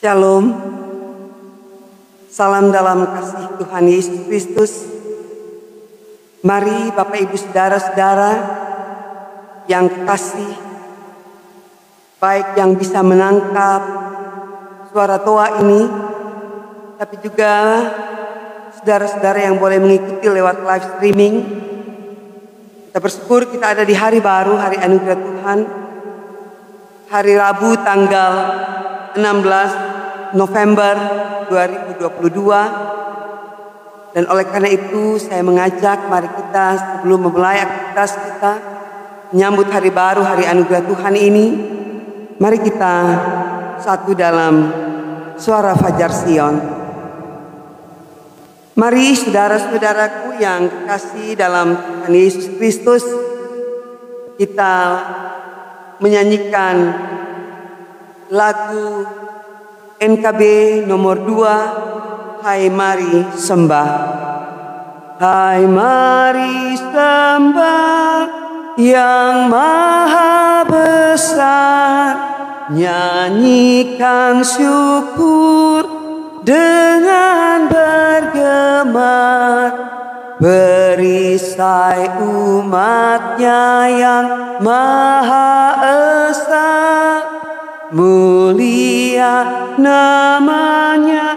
Shalom, salam dalam kasih Tuhan Yesus Kristus. Mari Bapak Ibu Saudara-saudara yang kasih, baik yang bisa menangkap suara toa ini, tapi juga saudara-saudara yang boleh mengikuti lewat live streaming. Kita bersyukur kita ada di hari baru, hari anugerah Tuhan, hari Rabu tanggal 16 November 2022. Dan oleh karena itu saya mengajak mari kita sebelum memulai aktivitas kita menyambut hari baru, hari anugerah Tuhan ini, mari kita satu dalam suara Fajar Sion. Mari saudara-saudaraku yang kekasih dalam Tuhan Yesus Kristus, kita menyanyikan lagu NKB nomor 2, Hai Mari Sembah. Hai mari sembah yang maha besar, nyanyikan syukur dengan bergemar, berisai umatnya yang maha esa, mulia namanya,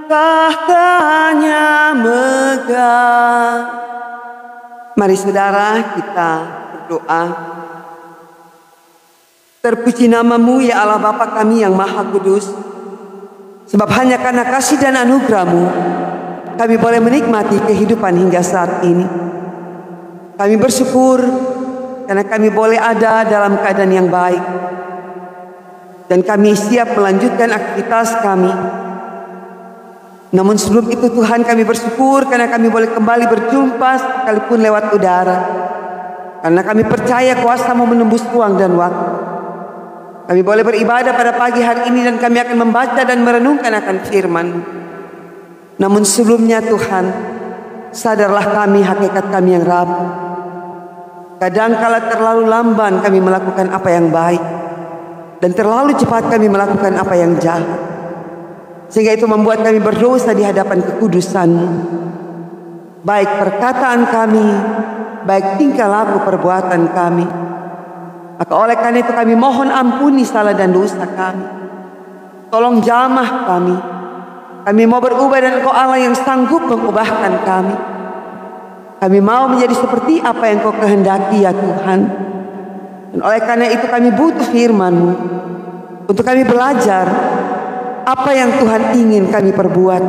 tahtanya megah. Mari saudara kita berdoa. Terpuji namamu ya Allah Bapa kami yang maha kudus, sebab hanya karena kasih dan anugerah-Mu kami boleh menikmati kehidupan hingga saat ini. Kami bersyukur karena kami boleh ada dalam keadaan yang baik, dan kami siap melanjutkan aktivitas kami. Namun sebelum itu Tuhan, kami bersyukur karena kami boleh kembali berjumpa sekalipun lewat udara, karena kami percaya kuasa-Mu menembus ruang dan waktu. Kami boleh beribadah pada pagi hari ini dan kami akan membaca dan merenungkan akan firman-Mu. Namun sebelumnya Tuhan, sadarlah kami hakikat kami yang rapuh. Kadangkala terlalu lamban kami melakukan apa yang baik, dan terlalu cepat kami melakukan apa yang jahat, sehingga itu membuat kami berdosa di hadapan kekudusan-Mu. Baik perkataan kami, baik tingkah laku perbuatan kami. Maka oleh karena itu kami mohon ampuni salah dan dosa kami. Tolong jamah kami. Kami mau berubah dan Engkau Allah yang sanggup mengubahkan kami. Kami mau menjadi seperti apa yang Kau kehendaki ya Tuhan. Dan oleh karena itu kami butuh firman-Mu untuk kami belajar apa yang Tuhan ingin kami perbuat,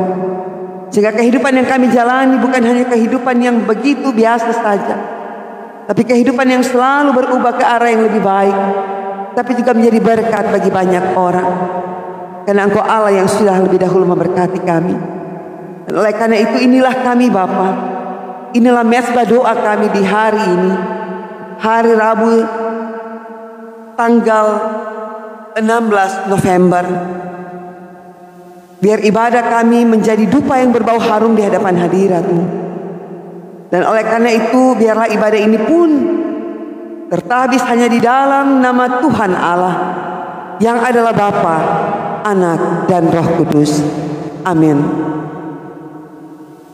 sehingga kehidupan yang kami jalani bukan hanya kehidupan yang begitu biasa saja, tapi kehidupan yang selalu berubah ke arah yang lebih baik, tapi juga menjadi berkat bagi banyak orang, karena Engkau Allah yang sudah lebih dahulu memberkati kami. Dan oleh karena itu inilah kami Bapa, inilah mezbah doa kami di hari ini, hari Rabu tanggal 16 November. Biar ibadah kami menjadi dupa yang berbau harum di hadapan hadirat-Mu. Dan oleh karena itu biarlah ibadah ini pun tertabis hanya di dalam nama Tuhan Allah yang adalah Bapa, Anak, dan Roh Kudus. Amin.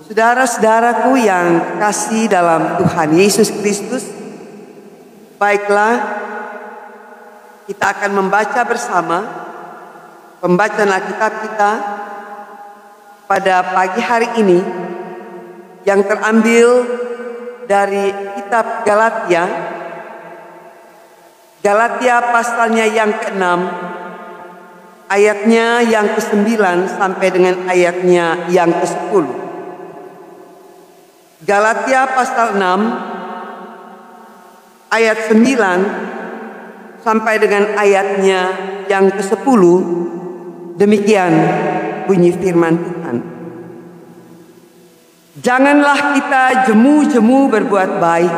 Saudara-saudaraku yang kasih dalam Tuhan Yesus Kristus, baiklah kita akan membaca bersama pembacaan Alkitab kita pada pagi hari ini yang terambil dari kitab Galatia. Galatia pasalnya yang ke-6, ayatnya yang ke-9 sampai dengan ayatnya yang ke-10. Galatia pasal 6 ayat 9 sampai dengan ayatnya yang ke-10. Demikian bunyi firman Tuhan. Janganlah kita jemu-jemu berbuat baik,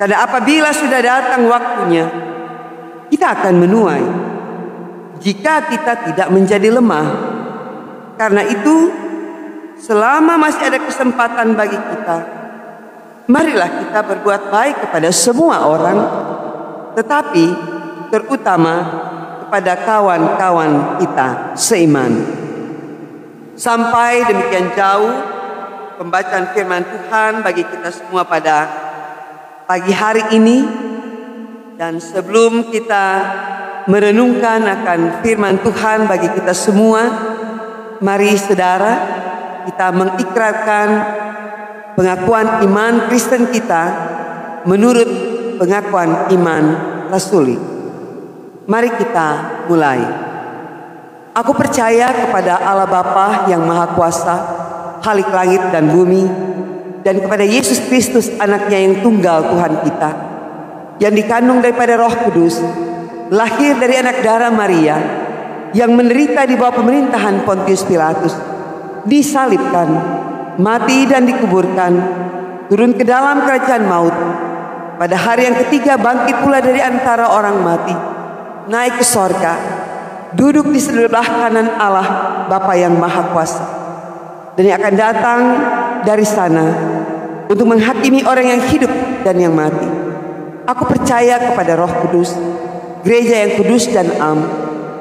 karena apabila sudah datang waktunya, kita akan menuai jika kita tidak menjadi lemah. Karena itu, selama masih ada kesempatan bagi kita, marilah kita berbuat baik kepada semua orang, tetapi terutama kepada kawan-kawan kita seiman. Sampai demikian jauh pembacaan firman Tuhan bagi kita semua pada pagi hari ini. Dan sebelum kita merenungkan akan firman Tuhan bagi kita semua, mari saudara kita mengikrarkan pengakuan iman Kristen kita menurut pengakuan iman Rasuli. Mari kita mulai. Aku percaya kepada Allah Bapa yang Maha Kuasa, Khalik langit dan bumi, dan kepada Yesus Kristus anaknya yang tunggal Tuhan kita, yang dikandung daripada Roh Kudus, lahir dari anak darah Maria, yang menderita di bawah pemerintahan Pontius Pilatus, disalibkan, mati dan dikuburkan, turun ke dalam kerajaan maut, pada hari yang ketiga bangkit pula dari antara orang mati, naik ke sorga, duduk di sebelah kanan Allah Bapa yang Maha Kuasa, dan yang akan datang dari sana untuk menghakimi orang yang hidup dan yang mati. Aku percaya kepada Roh Kudus, gereja yang kudus dan am,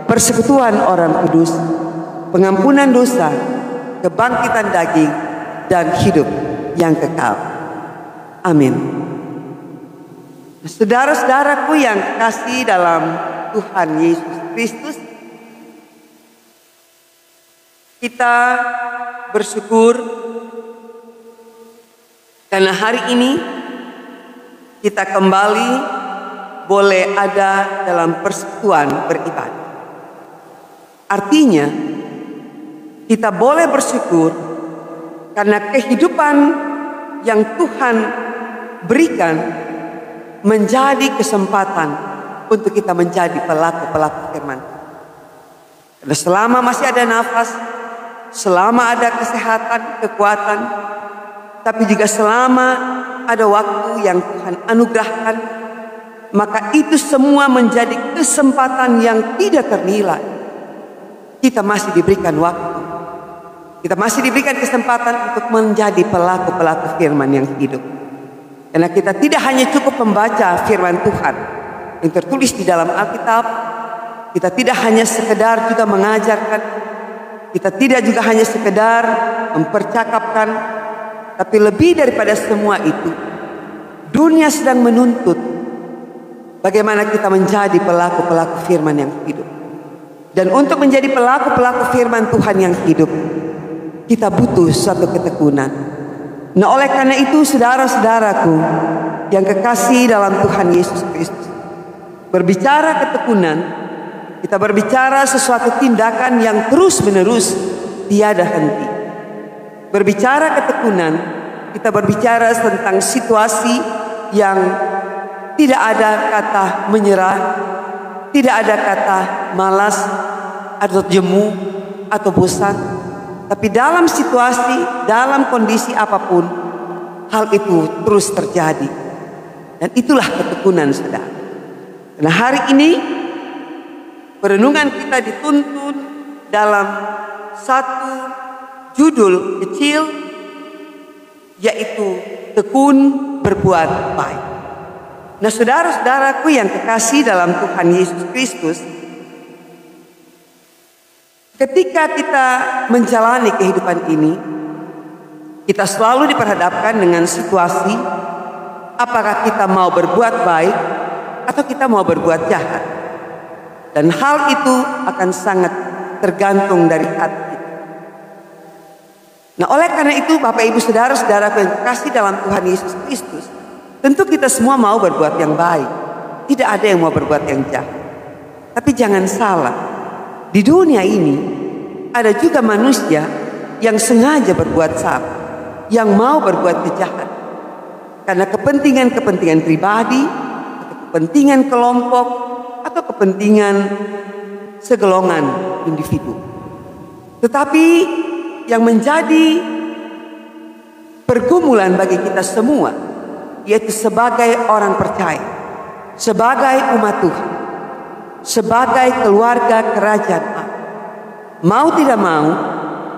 persekutuan orang kudus, pengampunan dosa, kebangkitan daging, dan hidup yang kekal. Amin. Saudara-saudaraku yang kasih dalam Tuhan Yesus Kristus, kita bersyukur karena hari ini kita kembali boleh ada dalam persekutuan beribadah. Artinya kita boleh bersyukur karena kehidupan yang Tuhan berikan menjadi kesempatan untuk kita menjadi pelaku-pelaku firman. Karena selama masih ada nafas, selama ada kesehatan, kekuatan, tapi juga selama ada waktu yang Tuhan anugerahkan, maka itu semua menjadi kesempatan yang tidak ternilai. Kita masih diberikan waktu, kita masih diberikan kesempatan untuk menjadi pelaku-pelaku firman yang hidup. Karena kita tidak hanya cukup membaca firman Tuhan yang tertulis di dalam Alkitab, kita tidak hanya sekedar juga mengajarkan, kita tidak juga hanya sekedar mempercakapkan, tapi lebih daripada semua itu, dunia sedang menuntut bagaimana kita menjadi pelaku-pelaku firman yang hidup. Dan untuk menjadi pelaku-pelaku firman Tuhan yang hidup, kita butuh suatu ketekunan. Nah, oleh karena itu saudara-saudaraku yang kekasih dalam Tuhan Yesus Kristus, berbicara ketekunan, kita berbicara sesuatu tindakan yang terus-menerus tiada henti. Berbicara ketekunan, kita berbicara tentang situasi yang tidak ada kata menyerah, tidak ada kata malas atau jemu atau bosan. Tapi dalam situasi, dalam kondisi apapun, hal itu terus terjadi. Dan itulah ketekunan, saudara. Nah, hari ini perenungan kita dituntun dalam satu judul kecil, yaitu tekun berbuat baik. Nah, saudara-saudaraku yang kekasih dalam Tuhan Yesus Kristus, ketika kita menjalani kehidupan ini, kita selalu diperhadapkan dengan situasi apakah kita mau berbuat baik atau kita mau berbuat jahat. Dan hal itu akan sangat tergantung dari hati kita. Nah, oleh karena itu Bapak Ibu saudara-saudara yang kekasih dalam Tuhan Yesus Kristus, tentu kita semua mau berbuat yang baik. Tidak ada yang mau berbuat yang jahat. Tapi jangan salah, di dunia ini ada juga manusia yang sengaja berbuat salah, yang mau berbuat kejahatan karena kepentingan-kepentingan pribadi, atau kepentingan kelompok, atau kepentingan segolongan individu. Tetapi yang menjadi pergumulan bagi kita semua, yaitu sebagai orang percaya, sebagai umat Tuhan, sebagai keluarga kerajaan Allah, mau tidak mau,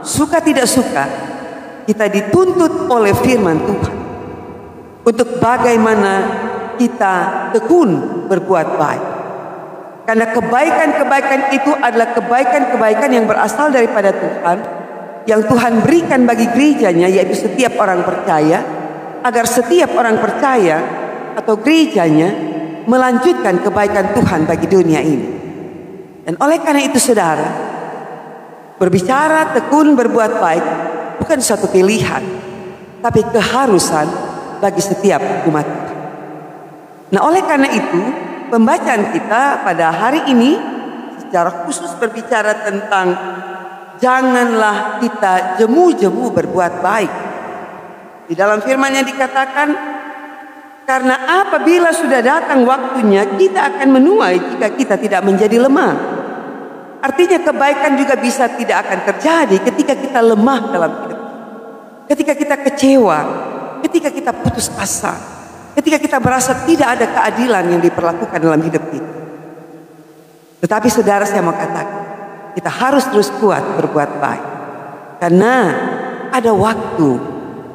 suka tidak suka, kita dituntut oleh firman Tuhan untuk bagaimana kita tekun berbuat baik. Karena kebaikan-kebaikan itu adalah kebaikan-kebaikan yang berasal daripada Tuhan, yang Tuhan berikan bagi gerejanya, yaitu setiap orang percaya, agar setiap orang percaya atau gerejanya melanjutkan kebaikan Tuhan bagi dunia ini. Dan oleh karena itu saudara, berbicara, tekun, berbuat baik bukan suatu pilihan, tapi keharusan bagi setiap umat Tuhan. Nah, oleh karena itu pembacaan kita pada hari ini secara khusus berbicara tentang janganlah kita jemu-jemu berbuat baik. Di dalam firman-Nya dikatakan, karena apabila sudah datang waktunya kita akan menuai jika kita tidak menjadi lemah. Artinya kebaikan juga bisa tidak akan terjadi ketika kita lemah dalam hidup, ketika kita kecewa, ketika kita putus asa, ketika kita merasa tidak ada keadilan yang diperlakukan dalam hidup kita. Tetapi saudara, saya mau katakan, kita harus terus kuat berbuat baik. Karena ada waktu,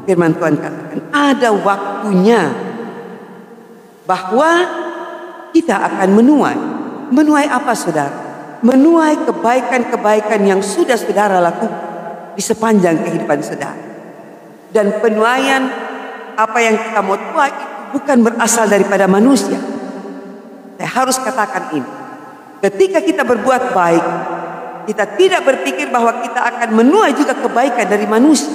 firman Tuhan katakan, ada waktunya bahwa kita akan menuai. Menuai apa saudara? Menuai kebaikan-kebaikan yang sudah saudara lakukan di sepanjang kehidupan saudara. Dan penuaian apa yang kita mau tuai itu bukan berasal daripada manusia. Saya harus katakan ini. Ketika kita berbuat baik, kita tidak berpikir bahwa kita akan menuai juga kebaikan dari manusia.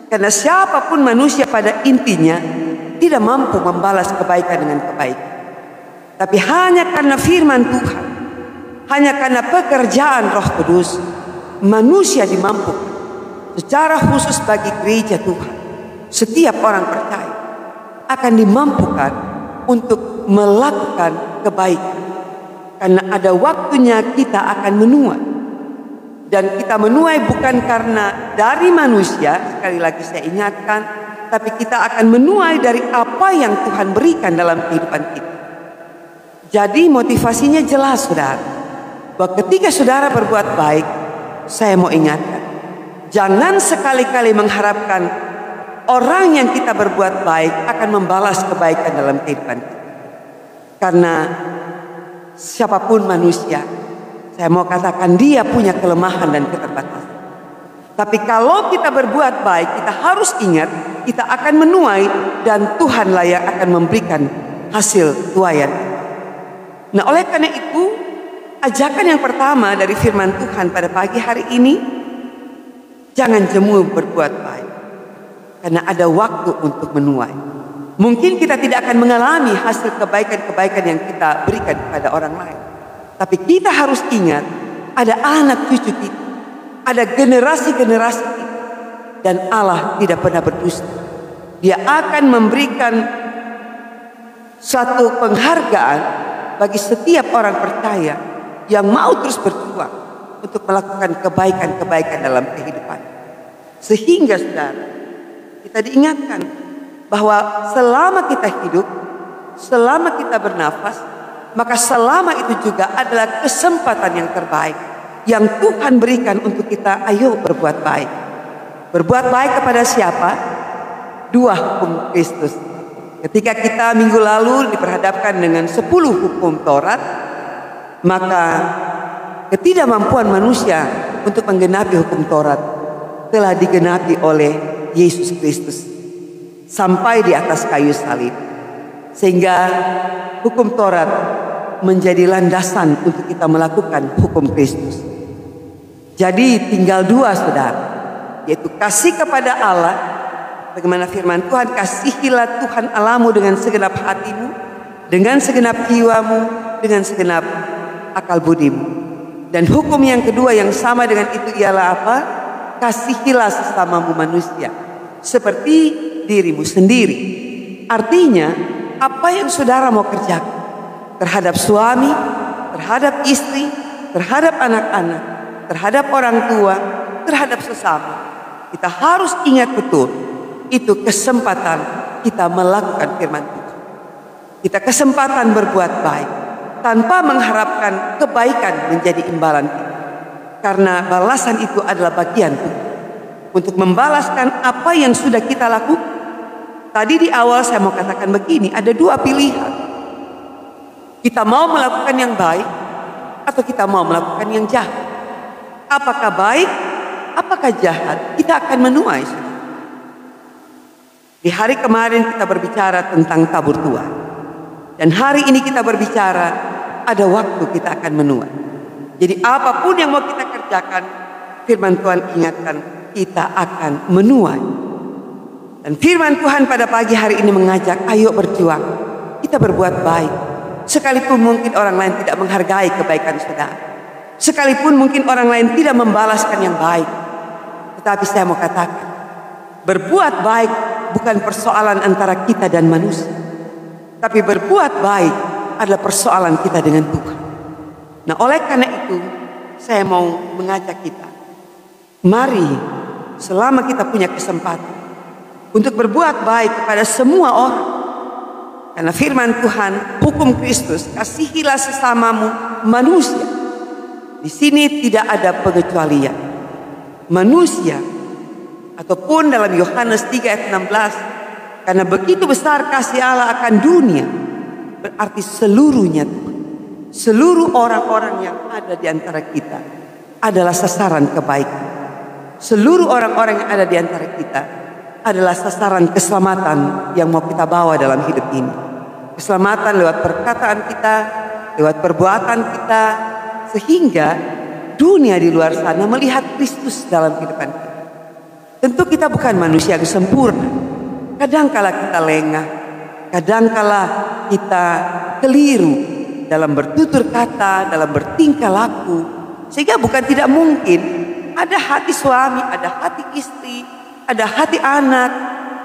Karena siapapun manusia pada intinya tidak mampu membalas kebaikan dengan kebaikan. Tapi hanya karena firman Tuhan, hanya karena pekerjaan Roh Kudus, manusia dimampukan. Secara khusus bagi gereja Tuhan, setiap orang percaya akan dimampukan untuk melakukan kebaikan. Karena ada waktunya kita akan menuai. Dan kita menuai bukan karena dari manusia, sekali lagi saya ingatkan, tapi kita akan menuai dari apa yang Tuhan berikan dalam kehidupan kita. Jadi motivasinya jelas saudara, bahwa ketika saudara berbuat baik, saya mau ingatkan, jangan sekali-kali mengharapkan orang yang kita berbuat baik akan membalas kebaikan dalam kehidupan kita. Karena siapapun manusia, saya mau katakan dia punya kelemahan dan keterbatasan. Tapi kalau kita berbuat baik, kita harus ingat kita akan menuai dan Tuhanlah yang akan memberikan hasil tuaian. Nah, oleh karena itu, ajakan yang pertama dari firman Tuhan pada pagi hari ini, jangan jemu berbuat baik. Karena ada waktu untuk menuai. Mungkin kita tidak akan mengalami hasil kebaikan-kebaikan yang kita berikan kepada orang lain. Tapi kita harus ingat, ada anak cucu kita, ada generasi-generasi kita, dan Allah tidak pernah berdusta. Dia akan memberikan suatu penghargaan bagi setiap orang percaya yang mau terus berjuang untuk melakukan kebaikan-kebaikan dalam kehidupan. Sehingga saudara, kita diingatkan bahwa selama kita hidup, selama kita bernafas, maka selama itu juga adalah kesempatan yang terbaik yang Tuhan berikan untuk kita. Ayo berbuat baik. Berbuat baik kepada siapa? Dua hukum Kristus. Ketika kita minggu lalu diperhadapkan dengan 10 hukum Taurat, maka ketidakmampuan manusia untuk menggenapi hukum Taurat telah digenapi oleh Yesus Kristus sampai di atas kayu salib. Sehingga hukum Taurat menjadi landasan untuk kita melakukan hukum Kristus. Jadi tinggal dua saudara, yaitu kasih kepada Allah. Bagaimana firman Tuhan, kasihilah Tuhan Allahmu dengan segenap hatimu, dengan segenap jiwamu, dengan segenap akal budimu. Dan hukum yang kedua yang sama dengan itu ialah apa? Kasihilah sesamamu manusia seperti dirimu sendiri. Artinya, apa yang saudara mau kerjakan terhadap suami, terhadap istri, terhadap anak-anak, terhadap orang tua, terhadap sesama, kita harus ingat betul, itu kesempatan kita melakukan firman Tuhan. Kita kesempatan berbuat baik tanpa mengharapkan kebaikan menjadi imbalan kita. Karena balasan itu adalah bagian Tuhan untuk membalaskan apa yang sudah kita lakukan. Tadi di awal saya mau katakan begini, ada dua pilihan. Kita mau melakukan yang baik atau kita mau melakukan yang jahat? Apakah baik, apakah jahat? Kita akan menuai. Di hari kemarin kita berbicara tentang tabur tuai, dan hari ini kita berbicara ada waktu kita akan menuai. Jadi apapun yang mau kita kerjakan, firman Tuhan ingatkan kita akan menuai. Dan firman Tuhan pada pagi hari ini mengajak, ayo berjuang, kita berbuat baik. Sekalipun mungkin orang lain tidak menghargai kebaikan saudara, sekalipun mungkin orang lain tidak membalaskan yang baik, tetapi saya mau katakan, berbuat baik bukan persoalan antara kita dan manusia, tapi berbuat baik adalah persoalan kita dengan Tuhan. Nah, oleh karena itu saya mau mengajak kita, mari selama kita punya kesempatan untuk berbuat baik kepada semua orang. Karena firman Tuhan, hukum Kristus, kasihilah sesamamu manusia. Di sini tidak ada pengecualian. Manusia, ataupun dalam Yohanes 3 ayat 16, karena begitu besar kasih Allah akan dunia, berarti seluruhnya, seluruh orang-orang yang ada di antara kita adalah sasaran kebaikan. Seluruh orang-orang yang ada di antara kita adalah sasaran keselamatan yang mau kita bawa dalam hidup ini. Keselamatan lewat perkataan kita, lewat perbuatan kita, sehingga dunia di luar sana melihat Kristus dalam kehidupan kita. Tentu kita bukan manusia yang sempurna. Kadangkala kita lengah, kadangkala kita keliru dalam bertutur kata, dalam bertingkah laku, sehingga bukan tidak mungkin ada hati suami, ada hati istri, ada hati anak,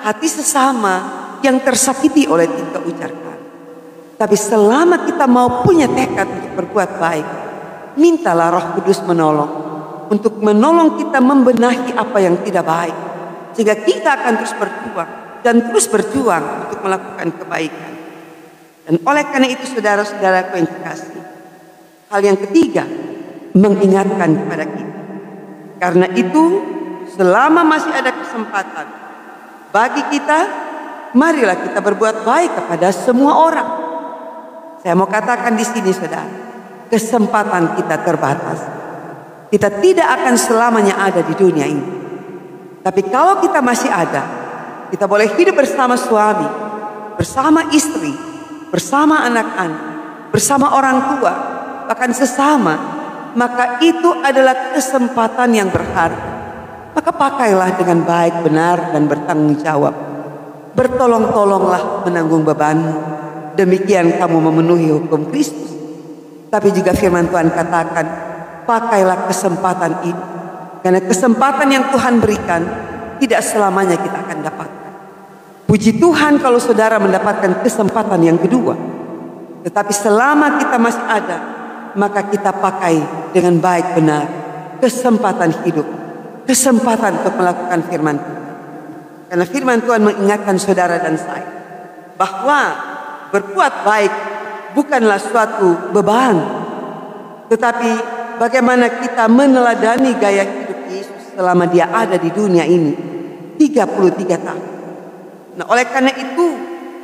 hati sesama yang tersakiti oleh tingkah ucapkan. Tapi selama kita mau punya tekad untuk berbuat baik, mintalah Roh Kudus menolong, untuk menolong kita membenahi apa yang tidak baik, sehingga kita akan terus berjuang dan terus berjuang untuk melakukan kebaikan. Dan oleh karena itu saudara-saudaraku yang terkasih, hal yang ketiga, mengingatkan kepada kita. Karena itu selama masih ada kesempatan bagi kita, marilah kita berbuat baik kepada semua orang. Saya mau katakan di sini saudara, kesempatan kita terbatas. Kita tidak akan selamanya ada di dunia ini. Tapi kalau kita masih ada, kita boleh hidup bersama suami, bersama istri, bersama anak-anak, bersama orang tua, bahkan sesama, maka itu adalah kesempatan yang berharga. Maka pakailah dengan baik, benar, dan bertanggung jawab. Bertolong-tolonglah menanggung bebanmu. Demikian kamu memenuhi hukum Kristus. Tapi juga firman Tuhan katakan, pakailah kesempatan ini. Karena kesempatan yang Tuhan berikan tidak selamanya kita akan dapatkan. Puji Tuhan kalau saudara mendapatkan kesempatan yang kedua. Tetapi selama kita masih ada, maka kita pakai dengan baik benar kesempatan hidup, kesempatan untuk melakukan firman Tuhan. Karena firman Tuhan mengingatkan saudara dan saya bahwa berbuat baik bukanlah suatu beban, tetapi bagaimana kita meneladani gaya hidup Yesus selama dia ada di dunia ini 33 tahun. Nah, oleh karena itu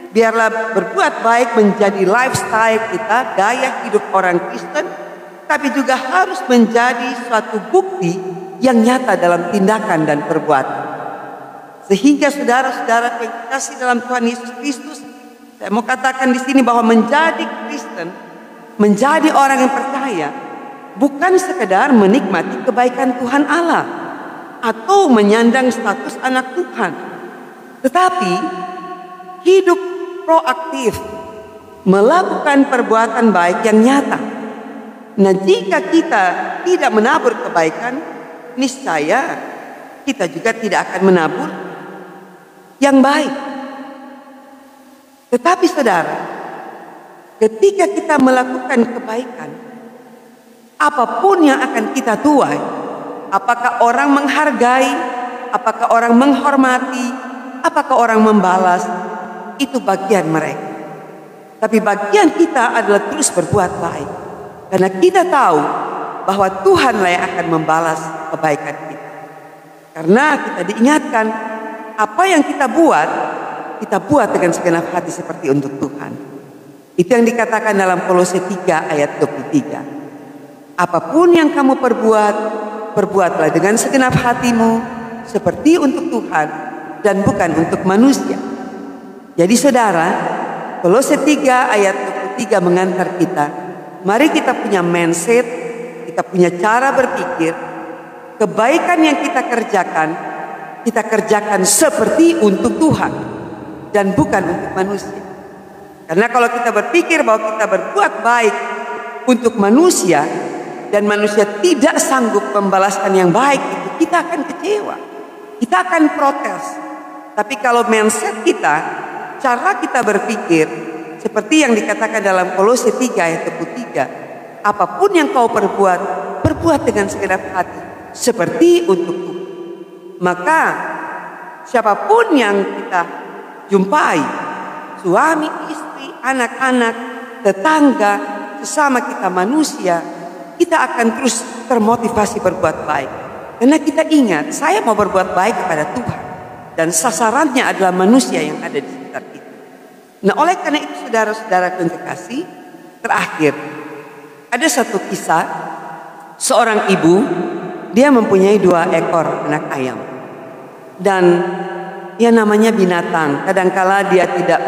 biarlah berbuat baik menjadi lifestyle kita, gaya hidup orang Kristen, tapi juga harus menjadi suatu bukti yang nyata dalam tindakan dan perbuatan. Sehingga saudara-saudara yang dikasihi dalam Tuhan Yesus Kristus, saya mau katakan di sini bahwa menjadi Kristen, menjadi orang yang percaya, bukan sekedar menikmati kebaikan Tuhan Allah atau menyandang status anak Tuhan, tetapi hidup proaktif, melakukan perbuatan baik yang nyata. Nah, jika kita tidak menabur kebaikan, niscaya kita juga tidak akan menabur yang baik. Tetapi saudara, ketika kita melakukan kebaikan, apapun yang akan kita tuai, apakah orang menghargai, apakah orang menghormati, apakah orang membalas, itu bagian mereka. Tapi bagian kita adalah terus berbuat baik, karena kita tahu bahwa Tuhanlah yang akan membalas kebaikan kita. Karena kita diingatkan, apa yang kita buat dengan segenap hati seperti untuk Tuhan. Itu yang dikatakan dalam Kolose 3 ayat 23. Apapun yang kamu perbuat, perbuatlah dengan segenap hatimu seperti untuk Tuhan dan bukan untuk manusia. Jadi saudara, Kolose 3 ayat 23 mengantar kita, mari kita punya mindset, kita punya cara berpikir, kebaikan yang kita kerjakan seperti untuk Tuhan dan bukan untuk manusia. Karena kalau kita berpikir bahwa kita berbuat baik untuk manusia dan manusia tidak sanggup membalaskan yang baik itu, kita akan kecewa, kita akan protes. Tapi kalau mindset kita, cara kita berpikir seperti yang dikatakan dalam Kolose 3 ayat 23, apapun yang kau perbuat, perbuat dengan segenap hati seperti untuk Tuhan. Maka siapapun yang kita jumpai, suami, istri, anak-anak, tetangga, sesama kita manusia, kita akan terus termotivasi berbuat baik. Karena kita ingat, saya mau berbuat baik kepada Tuhan. Dan sasarannya adalah manusia yang ada di sekitar kita. Nah, oleh karena itu saudara-saudara yang kekasih, terakhir, ada satu kisah, seorang ibu, dia mempunyai 2 ekor anak ayam. Dan ya namanya binatang, kadangkala dia tidak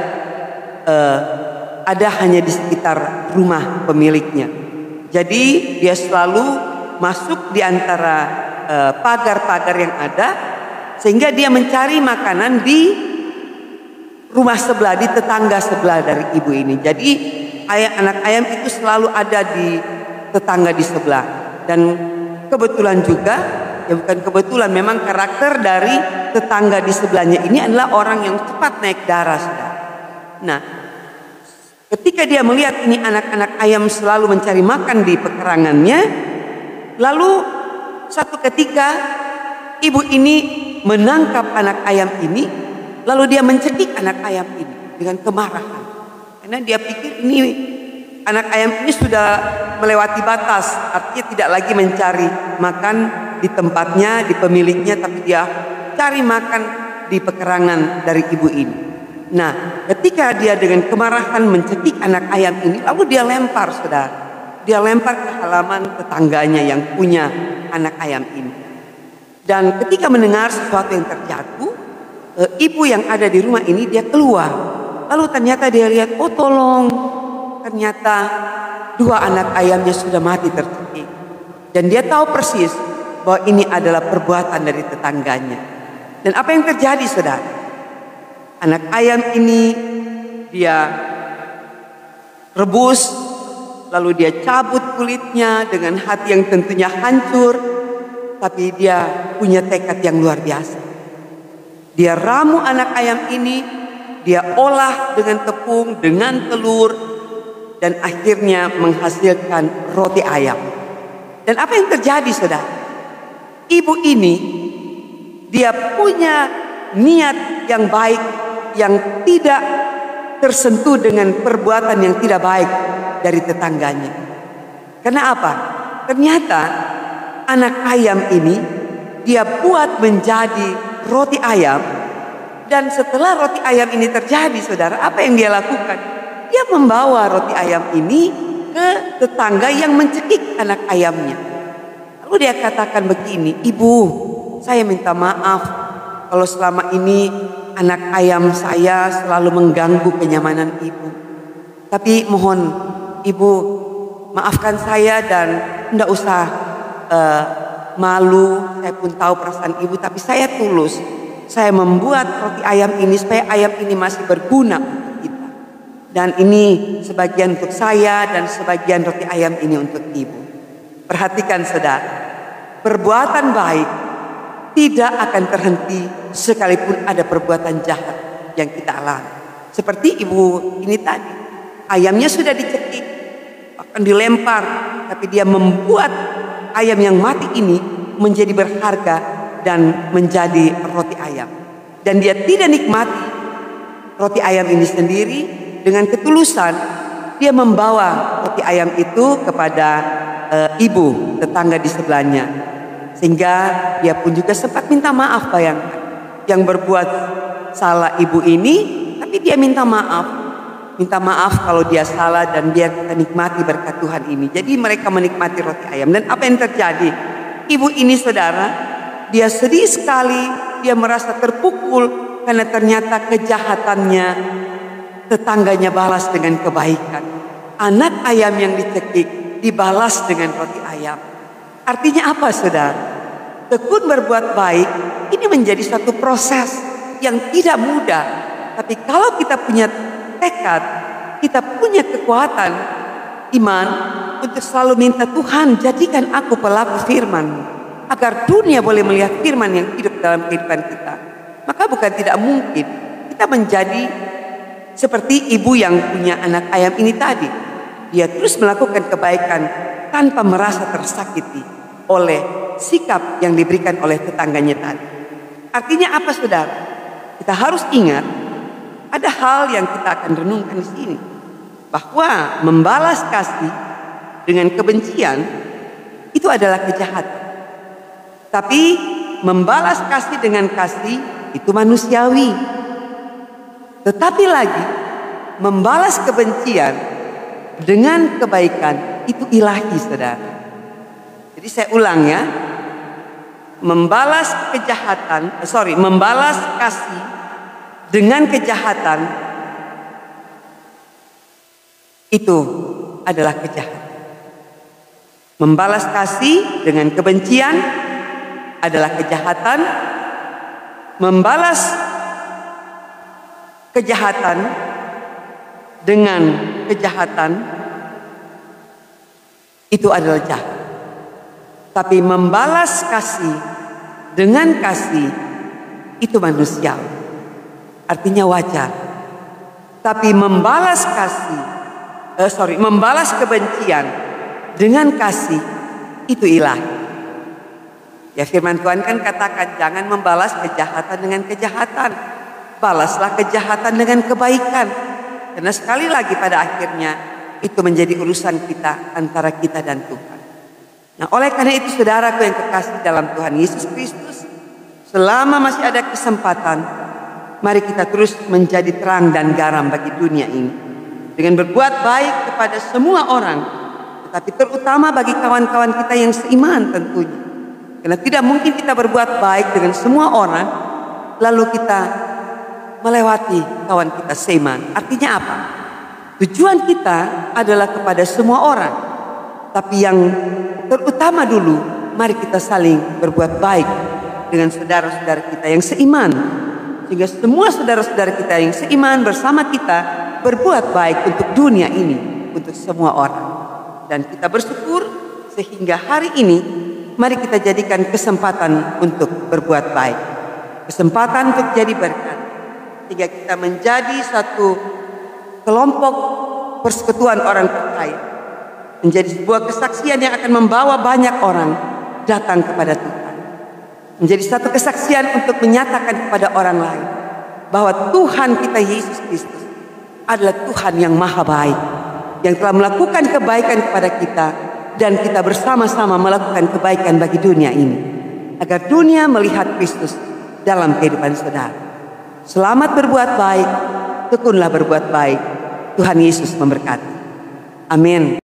ada hanya di sekitar rumah pemiliknya. Jadi dia selalu masuk di antara pagar-pagar yang ada, sehingga dia mencari makanan di rumah sebelah, di tetangga sebelah dari ibu ini. Jadi anak ayam itu selalu ada di tetangga di sebelah. Dan kebetulan juga, ya bukan kebetulan, memang karakter dari tetangga di sebelahnya ini adalah orang yang cepat naik darah. Nah, ketika dia melihat ini anak-anak ayam selalu mencari makan di pekarangannya, lalu satu ketika ibu ini menangkap anak ayam ini, lalu dia mencekik anak ayam ini dengan kemarahan. Karena dia pikir ini anak ayam ini sudah melewati batas, artinya tidak lagi mencari makan di tempatnya, di pemiliknya, tapi dia cari makan di pekarangan dari ibu ini. Nah, ketika dia dengan kemarahan mencekik anak ayam ini, lalu dia lempar, saudara. Dia lempar ke halaman tetangganya yang punya anak ayam ini. Dan ketika mendengar sesuatu yang terjatuh, ibu yang ada di rumah ini dia keluar. Lalu ternyata dia lihat, oh tolong, ternyata 2 anak ayamnya sudah mati tercekik. Dan dia tahu persis bahwa ini adalah perbuatan dari tetangganya. Dan apa yang terjadi, saudara? Anak ayam ini dia rebus, lalu dia cabut kulitnya dengan hati yang tentunya hancur, tapi dia punya tekad yang luar biasa. Dia ramu anak ayam ini, dia olah dengan tepung, dengan telur, dan akhirnya menghasilkan roti ayam. Dan apa yang terjadi, saudara? Ibu ini dia punya niat yang baik, yang tidak tersentuh dengan perbuatan yang tidak baik dari tetangganya. Karena apa? Ternyata anak ayam ini dia buat menjadi roti ayam. Dan setelah roti ayam ini terjadi, saudara, apa yang dia lakukan? Dia membawa roti ayam ini ke tetangga yang mencekik anak ayamnya. Lalu dia katakan begini, ibu, saya minta maaf kalau selama ini anak ayam saya selalu mengganggu kenyamanan ibu. Tapi mohon ibu maafkan saya dan tidak usah malu. Saya pun tahu perasaan ibu, tapi saya tulus. Saya membuat roti ayam ini supaya ayam ini masih berguna untuk kita. Dan ini sebagian untuk saya dan sebagian roti ayam ini untuk ibu. Perhatikan, saudara, perbuatan baik tidak akan terhenti sekalipun ada perbuatan jahat yang kita alami. Seperti ibu ini tadi, ayamnya sudah dicekik, bahkan dilempar, tapi dia membuat ayam yang mati ini menjadi berharga dan menjadi roti ayam. Dan dia tidak nikmati roti ayam ini sendiri, dengan ketulusan dia membawa roti ayam itu kepada ibu tetangga di sebelahnya, sehingga dia pun juga sempat minta maaf. Bayangkan, yang berbuat salah ibu ini, tapi dia minta maaf. minta maaf kalau dia salah, dan biar kita nikmati berkat Tuhan ini. Jadi mereka menikmati roti ayam. Dan apa yang terjadi? Ibu ini, saudara, dia sedih sekali, dia merasa terpukul karena ternyata kejahatannya tetangganya balas dengan kebaikan. Anak ayam yang dicekik dibalas dengan roti ayam. Artinya apa, saudara? Tekun berbuat baik ini menjadi satu proses yang tidak mudah. Tapi kalau kita punya tekad, kita punya kekuatan iman untuk selalu minta, Tuhan jadikan aku pelaku firman-Mu, agar dunia boleh melihat firman yang hidup dalam kehidupan kita. Maka bukan tidak mungkin kita menjadi seperti ibu yang punya anak ayam ini tadi. Dia terus melakukan kebaikan tanpa merasa tersakiti oleh sikap yang diberikan oleh tetangganya tadi. Artinya apa, saudara? Kita harus ingat ada hal yang kita akan renungkan di sini, bahwa membalas kasih dengan kebencian itu adalah kejahatan. Tapi membalas kasih dengan kasih itu manusiawi. Tetapi lagi, membalas kebencian dengan kebaikan itu ilahi, saudara. Jadi saya ulang ya, membalas kasih dengan kejahatan itu adalah kejahatan. Membalas kasih dengan kebencian adalah kejahatan. Membalas kejahatan dengan kejahatan itu adalah jahat. Tapi membalas kasih dengan kasih itu manusiawi. Artinya wajar. Tapi membalas kebencian dengan kasih itu ilahi. Ya, firman Tuhan kan katakan, jangan membalas kejahatan dengan kejahatan, balaslah kejahatan dengan kebaikan. Karena sekali lagi pada akhirnya itu menjadi urusan kita, antara kita dan Tuhan. Nah, oleh karena itu, saudaraku yang kekasih dalam Tuhan Yesus Kristus, selama masih ada kesempatan, mari kita terus menjadi terang dan garam bagi dunia ini, dengan berbuat baik kepada semua orang, tetapi terutama bagi kawan-kawan kita yang seiman tentunya. Karena tidak mungkin kita berbuat baik dengan semua orang lalu kita melewati kawan kita seiman. Artinya apa? Tujuan kita adalah kepada semua orang, tapi yang terutama dulu, mari kita saling berbuat baik dengan saudara-saudara kita yang seiman, sehingga semua saudara-saudara kita yang seiman bersama kita berbuat baik untuk dunia ini, untuk semua orang. Dan kita bersyukur sehingga hari ini mari kita jadikan kesempatan untuk berbuat baik, kesempatan untuk jadi berkat, sehingga kita menjadi satu kelompok persekutuan orang percaya, menjadi sebuah kesaksian yang akan membawa banyak orang datang kepada Tuhan, menjadi satu kesaksian untuk menyatakan kepada orang lain bahwa Tuhan kita Yesus Kristus adalah Tuhan yang maha baik, yang telah melakukan kebaikan kepada kita, dan kita bersama-sama melakukan kebaikan bagi dunia ini, agar dunia melihat Kristus dalam kehidupan saudara. Selamat berbuat baik, tekunlah berbuat baik. Tuhan Yesus memberkati. Amin.